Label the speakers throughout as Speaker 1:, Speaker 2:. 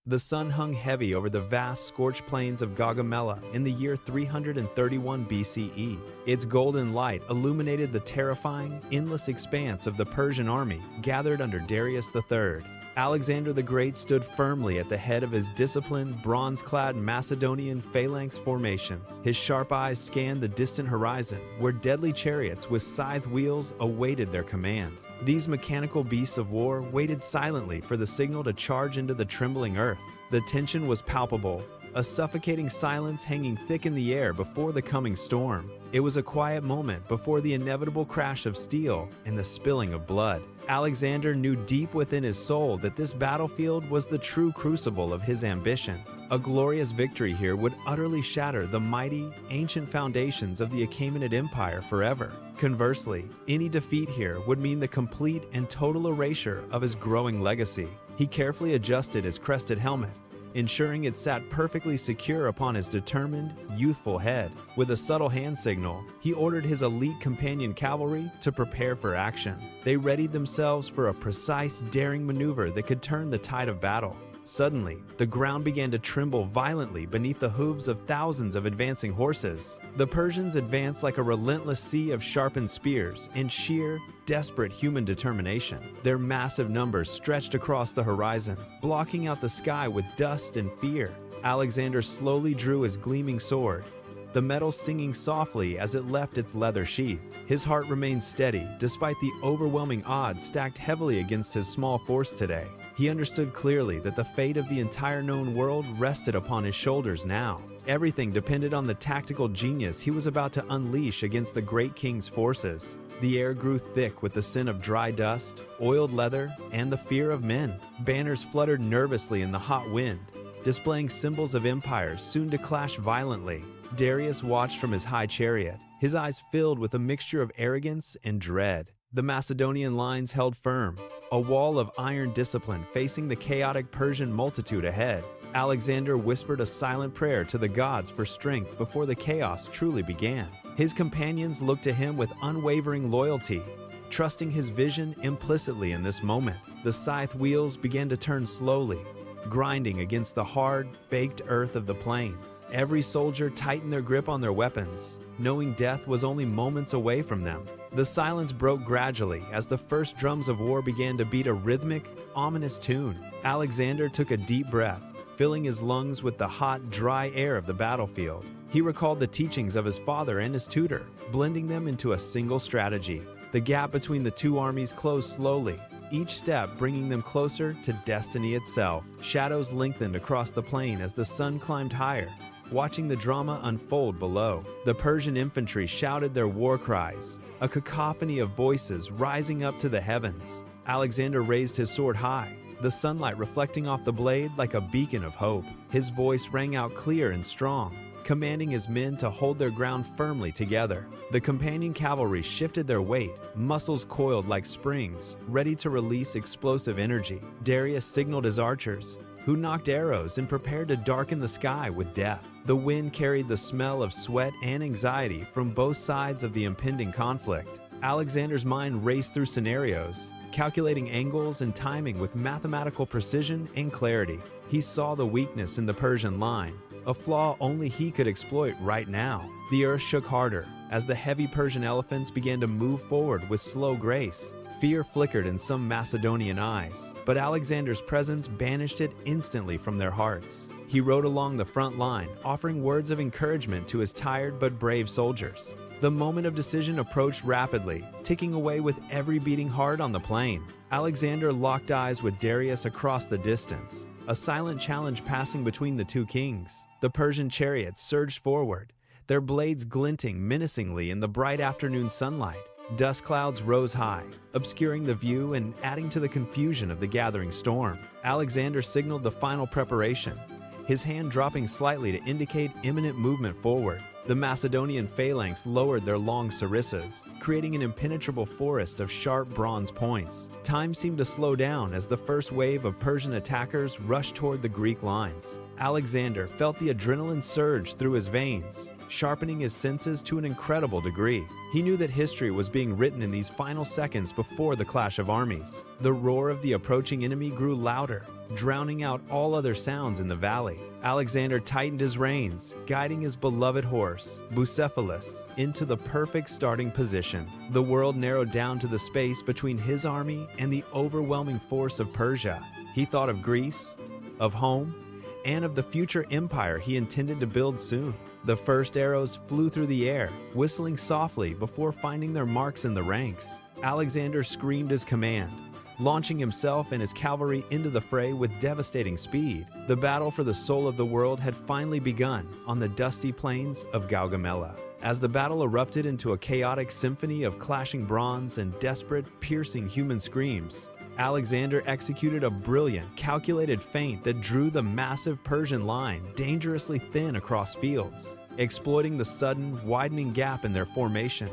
Speaker 1: The sun hung heavy over the vast scorched plains of Gaugamela in the year 331 BCE. Its golden light illuminated the terrifying, endless expanse of the Persian army gathered under Darius III. Alexander the Great stood firmly at the head of his disciplined, bronze-clad Macedonian phalanx formation. His sharp eyes scanned the distant horizon, where deadly chariots with scythe wheels awaited their command. These mechanical beasts of war waited silently for the signal to charge into the trembling earth. The tension was palpable, a suffocating silence hanging thick in the air before the coming storm. It was a quiet moment before the inevitable crash of steel and the spilling of blood. Alexander knew deep within his soul that this battlefield was the true crucible of his ambition. A glorious victory here would utterly shatter the mighty, ancient foundations of the Achaemenid Empire forever. Conversely, any defeat here would mean the complete and total erasure of his growing legacy. He carefully adjusted his crested helmet, ensuring it sat perfectly secure upon his determined, youthful head. With a subtle hand signal, he ordered his elite companion cavalry to prepare for action. They readied themselves for a precise, daring maneuver that could turn the tide of battle. Suddenly, the ground began to tremble violently beneath the hooves of thousands of advancing horses. The Persians advanced like a relentless sea of sharpened spears and sheer, desperate human determination. Their massive numbers stretched across the horizon, blocking out the sky with dust and fear. Alexander slowly drew his gleaming sword, the metal singing softly as it left its leather sheath. His heart remained steady despite the overwhelming odds stacked heavily against his small force today. He understood clearly that the fate of the entire known world rested upon his shoulders now. Everything depended on the tactical genius he was about to unleash against the great king's forces. The air grew thick with the scent of dry dust, oiled leather, and the fear of men. Banners fluttered nervously in the hot wind, displaying symbols of empires soon to clash violently. Darius watched from his high chariot, his eyes filled with a mixture of arrogance and dread. The Macedonian lines held firm, a wall of iron discipline facing the chaotic Persian multitude ahead. Alexander whispered a silent prayer to the gods for strength before the chaos truly began. His companions looked to him with unwavering loyalty, trusting his vision implicitly in this moment. The scythe wheels began to turn slowly, grinding against the hard, baked earth of the plain. Every soldier tightened their grip on their weapons, knowing death was only moments away from them. The silence broke gradually as the first drums of war began to beat a rhythmic, ominous tune. Alexander took a deep breath, filling his lungs with the hot, dry air of the battlefield. He recalled the teachings of his father and his tutor, blending them into a single strategy. The gap between the two armies closed slowly, each step bringing them closer to destiny itself. Shadows lengthened across the plain as the sun climbed higher, watching the drama unfold below. The Persian infantry shouted their war cries, a cacophony of voices rising up to the heavens. Alexander raised his sword high, the sunlight reflecting off the blade like a beacon of hope. His voice rang out clear and strong, commanding his men to hold their ground firmly together. The companion cavalry shifted their weight, muscles coiled like springs, ready to release explosive energy. Darius signaled his archers, who knocked arrows and prepared to darken the sky with death. The wind carried the smell of sweat and anxiety from both sides of the impending conflict. Alexander's mind raced through scenarios, calculating angles and timing with mathematical precision and clarity. He saw the weakness in the Persian line, a flaw only he could exploit right now. The earth shook harder as the heavy Persian elephants began to move forward with slow grace. Fear flickered in some Macedonian eyes, but Alexander's presence banished it instantly from their hearts. He rode along the front line, offering words of encouragement to his tired but brave soldiers. The moment of decision approached rapidly, ticking away with every beating heart on the plain. Alexander locked eyes with Darius across the distance, a silent challenge passing between the two kings. The Persian chariots surged forward, their blades glinting menacingly in the bright afternoon sunlight. Dust clouds rose high, obscuring the view and adding to the confusion of the gathering storm. Alexander signaled the final preparation, his hand dropping slightly to indicate imminent movement forward. The Macedonian phalanx lowered their long sarissas, creating an impenetrable forest of sharp bronze points. Time seemed to slow down as the first wave of Persian attackers rushed toward the Greek lines. Alexander felt the adrenaline surge through his veins, sharpening his senses to an incredible degree. He knew that history was being written in these final seconds before the clash of armies. The roar of the approaching enemy grew louder, drowning out all other sounds in the valley. Alexander tightened his reins, guiding his beloved horse, Bucephalus, into the perfect starting position. The world narrowed down to the space between his army and the overwhelming force of Persia. He thought of Greece, of home, and of the future empire he intended to build soon. The first arrows flew through the air, whistling softly before finding their marks in the ranks. Alexander screamed his command, launching himself and his cavalry into the fray with devastating speed. The battle for the soul of the world had finally begun on the dusty plains of Gaugamela. As the battle erupted into a chaotic symphony of clashing bronze and desperate, piercing human screams, Alexander executed a brilliant, calculated feint that drew the massive Persian line dangerously thin across fields, exploiting the sudden, widening gap in their formation.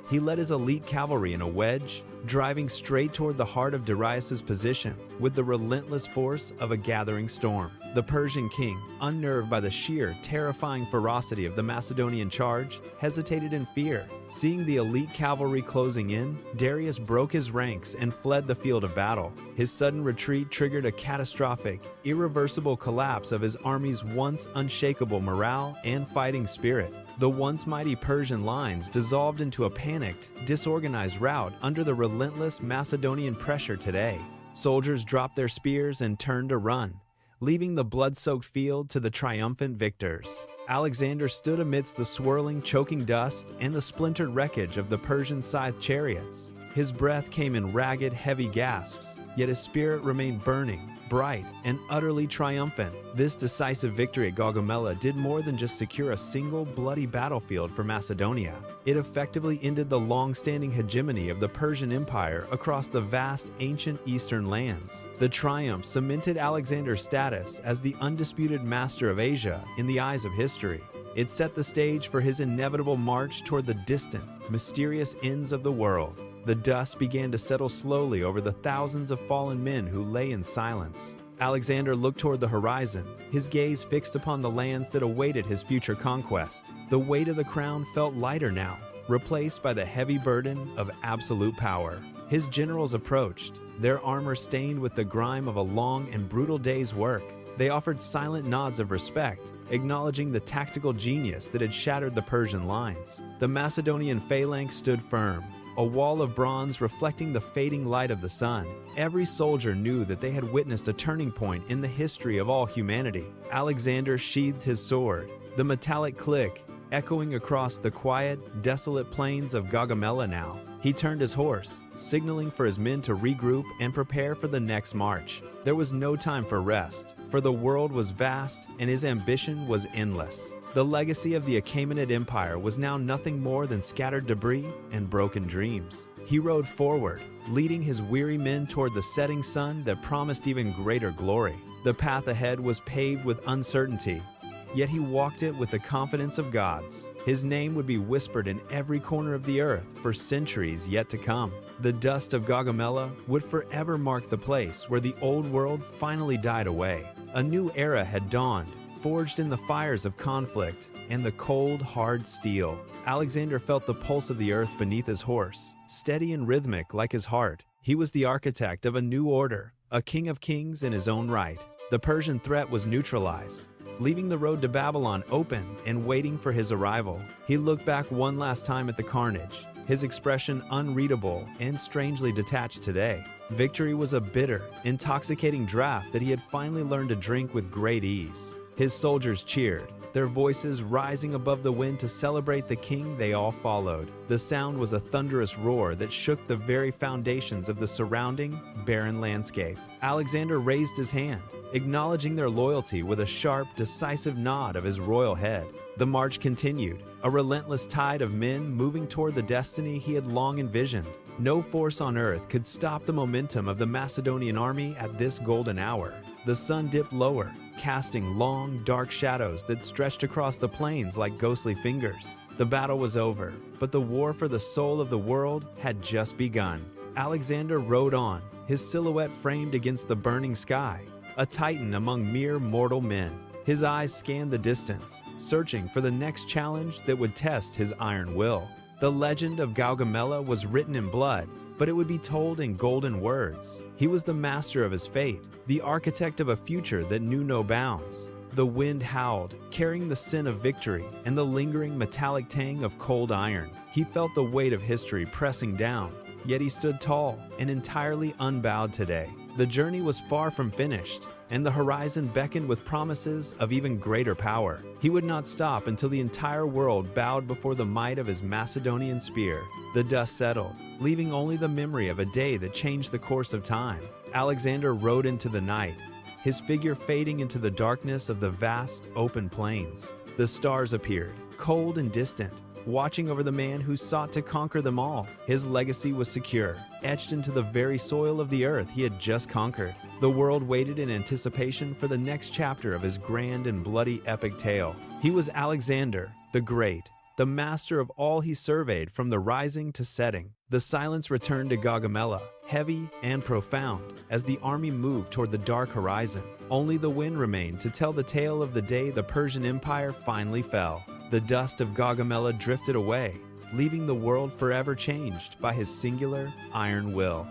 Speaker 1: He led his elite cavalry in a wedge, driving straight toward the heart of Darius's position with the relentless force of a gathering storm. The Persian king, unnerved by the sheer, terrifying ferocity of the Macedonian charge, hesitated in fear. Seeing the elite cavalry closing in, Darius broke his ranks and fled the field of battle. His sudden retreat triggered a catastrophic, irreversible collapse of his army's once unshakable morale and fighting spirit. The once mighty Persian lines dissolved into a panicked, disorganized rout under the relentless Macedonian pressure today. Soldiers dropped their spears and turned to run, leaving the blood-soaked field to the triumphant victors. Alexander stood amidst the swirling, choking dust and the splintered wreckage of the Persian scythe chariots. His breath came in ragged, heavy gasps, yet his spirit remained burning, bright, and utterly triumphant. This decisive victory at Gaugamela did more than just secure a single, bloody battlefield for Macedonia. It effectively ended the long-standing hegemony of the Persian Empire across the vast, ancient eastern lands. The triumph cemented Alexander's status as the undisputed master of Asia in the eyes of history. It set the stage for his inevitable march toward the distant, mysterious ends of the world. The dust began to settle slowly over the thousands of fallen men who lay in silence. Alexander looked toward the horizon, his gaze fixed upon the lands that awaited his future conquest. The weight of the crown felt lighter now, replaced by the heavy burden of absolute power. His generals approached, their armor stained with the grime of a long and brutal day's work. They offered silent nods of respect, acknowledging the tactical genius that had shattered the Persian lines. The Macedonian phalanx stood firm, a wall of bronze reflecting the fading light of the sun. Every soldier knew that they had witnessed a turning point in the history of all humanity. Alexander sheathed his sword, the metallic click echoing across the quiet, desolate plains of Gaugamela now. He turned his horse, signaling for his men to regroup and prepare for the next march. There was no time for rest, for the world was vast and his ambition was endless. The legacy of the Achaemenid Empire was now nothing more than scattered debris and broken dreams. He rode forward, leading his weary men toward the setting sun that promised even greater glory. The path ahead was paved with uncertainty, yet he walked it with the confidence of gods. His name would be whispered in every corner of the earth for centuries yet to come. The dust of Gaugamela would forever mark the place where the old world finally died away. A new era had dawned, forged in the fires of conflict and the cold, hard steel. Alexander felt the pulse of the earth beneath his horse, steady and rhythmic like his heart. He was the architect of a new order, a king of kings in his own right. The Persian threat was neutralized, leaving the road to Babylon open and waiting for his arrival. He looked back one last time at the carnage, his expression unreadable and strangely detached today. Victory was a bitter, intoxicating draught that he had finally learned to drink with great ease. His soldiers cheered, their voices rising above the wind to celebrate the king they all followed. The sound was a thunderous roar that shook the very foundations of the surrounding, barren landscape. Alexander raised his hand, acknowledging their loyalty with a sharp, decisive nod of his royal head. The march continued, a relentless tide of men moving toward the destiny he had long envisioned. No force on earth could stop the momentum of the Macedonian army at this golden hour. The sun dipped lower, casting long, dark shadows that stretched across the plains like ghostly fingers. The battle was over, but the war for the soul of the world had just begun. Alexander rode on, his silhouette framed against the burning sky, a titan among mere mortal men. His eyes scanned the distance, searching for the next challenge that would test his iron will. The legend of Gaugamela was written in blood, but it would be told in golden words. He was the master of his fate, the architect of a future that knew no bounds. The wind howled, carrying the sin of victory and the lingering metallic tang of cold iron. He felt the weight of history pressing down, yet he stood tall and entirely unbowed today. The journey was far from finished, and the horizon beckoned with promises of even greater power. He would not stop until the entire world bowed before the might of his Macedonian spear. The dust settled, leaving only the memory of a day that changed the course of time. Alexander rode into the night, his figure fading into the darkness of the vast, open plains. The stars appeared, cold and distant, watching over the man who sought to conquer them all. His legacy was secure, etched into the very soil of the earth he had just conquered. The world waited in anticipation for the next chapter of his grand and bloody epic tale. He was Alexander, the Great, the master of all he surveyed from the rising to setting. The silence returned to Gaugamela, heavy and profound, as the army moved toward the dark horizon. Only the wind remained to tell the tale of the day the Persian Empire finally fell. The dust of Gaugamela drifted away, leaving the world forever changed by his singular iron will.